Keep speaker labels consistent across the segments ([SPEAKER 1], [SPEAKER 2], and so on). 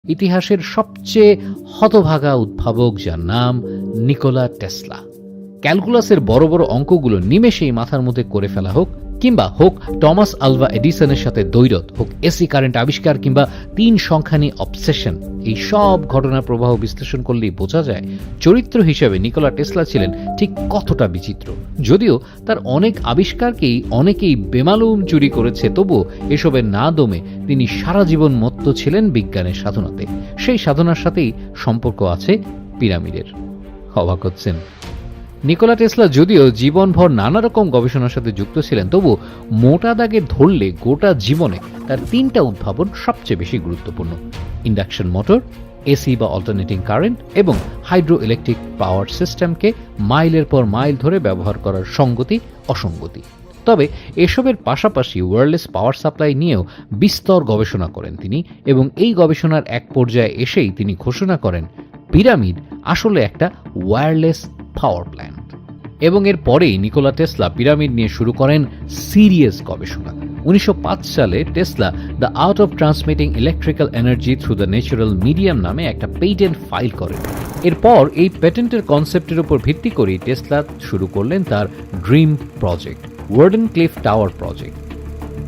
[SPEAKER 1] ইতিহাসের সবচেয়ে হতভাগা উদ্ভাবক, যার নাম নিকোলা টেসলা। ক্যালকুলাসের বড় বড় অঙ্কগুলো নিমেষেই মাথার মধ্যে করে ফেলা হোক, কিংবা হোক টমাস আলভা এডিসনের সাথে দ্বৈরথ, হোক এসি কারেন্ট আবিষ্কার, কিংবা 3 সংখ্যা নিয়ে অবসেশন, এই সব ঘটনার প্রবাহ বিশ্লেষণ করলেই বোঝা যায় চরিত্র হিসেবে নিকোলা টেসলা ছিলেন ঠিক কতটা বিচিত্র। যদিও তার অনেক আবিষ্কারকেই অনেকেই বেমালুম চুরি করেছে, তবুও এসবের না দমে তিনি সারা জীবন মত্ত ছিলেন বিজ্ঞানের সাধনাতে। সেই সাধনার সাথেই সম্পর্ক আছে পিরামিডের। অবাক হচ্ছেন? নিকোলা টেসলা যদিও জীবনভর নানা রকম গবেষণার সাথে যুক্ত ছিলেন, তবু মোটা দাগে ধরলে গোটা জীবনে তার 3টা উদ্ভাবন সবচেয়ে বেশি গুরুত্বপূর্ণ: ইন্ডাকশন মোটর, এসি বা অল্টারনেটিং কারেন্ট, এবং হাইড্রো ইলেকট্রিক পাওয়ার সিস্টেমকে মাইলের পর মাইল ধরে ব্যবহার করার সঙ্গতি অসঙ্গতি। তবে এসবের পাশাপাশি ওয়্যারলেস পাওয়ার সাপ্লাই নিয়েও বিস্তর গবেষণা করেন তিনি, এবং এই গবেষণার এক পর্যায়ে এসেই তিনি ঘোষণা করেন পিরামিড আসলে একটা ওয়্যারলেস পাওয়ার প্ল্যান্ট। এবং এর পরেই নিকোলা টেসলা পিরামিড নিয়ে শুরু করেন সিরিয়াস গবেষণা। 1905 সালে Tesla the art of transmitting electrical energy through the natural medium নামে একটা পেটেন্ট ফাইল করেন। এরপর এই পেটেন্টের কনসেপ্টের উপর ভিত্তি করে টেসলা শুরু করলেন তার dream project, Wardenclyffe tower project.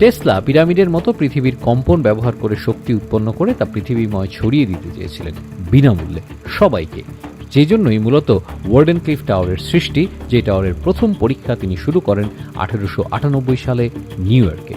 [SPEAKER 1] Tesla পিরামিডের মতো পৃথিবীর কম্পন ব্যবহার করে শক্তি উৎপন্ন করে তা পৃথিবীময় ছড়িয়ে দিতে চেয়েছিলেন বিনামূল্যে সবাইকে। যে জন্যই মূলত ওয়ার্ডেনক্লিফ টাওয়ারের সৃষ্টি, যে টাওয়ারের প্রথম পরীক্ষা তিনি শুরু করেন 1898 সালে নিউ ইয়র্কে।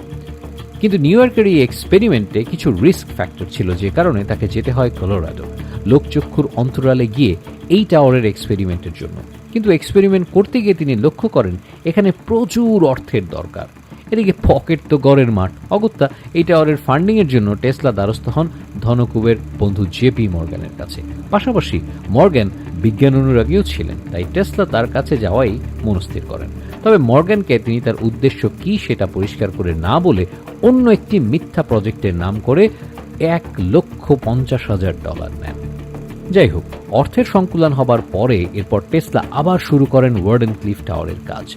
[SPEAKER 1] কিন্তু নিউ ইয়র্কের এই এক্সপেরিমেন্টে কিছু রিস্ক ফ্যাক্টর ছিল, যে কারণে তাকে যেতে হয় কলোরাডো, লোকচক্ষুর অন্তরালে গিয়ে এই টাওয়ারের এক্সপেরিমেন্টের জন্য। কিন্তু এক্সপেরিমেন্ট করতে গিয়ে তিনি লক্ষ্য করেন এখানে প্রচুর অর্থের দরকার। এদিকে পকেট তো গড়ের মাঠ। অগত্যা এই টাওয়ারের ফান্ডিংয়ের জন্য টেসলা দ্বারস্থ হন ধনকুবের বন্ধু জেপি মর্গ্যানের কাছে। পাশাপাশি মর্গ্যান বিজ্ঞান অনুরাগীও ছিলেন, তাই টেসলা তার কাছে যাওয়াই মনস্থির করেন। তবে মর্গ্যানকে তিনি তার উদ্দেশ্য কি সেটা পরিষ্কার করে না বলে অন্য একটি মিথ্যা প্রজেক্টের নাম করে $1,50,000 নেন। যাই হোক, অর্থের সংকুলান হবার পরে এরপর টেসলা আবার শুরু করেন ওয়ার্ডেনক্লিফ টাওয়ারের কাজ।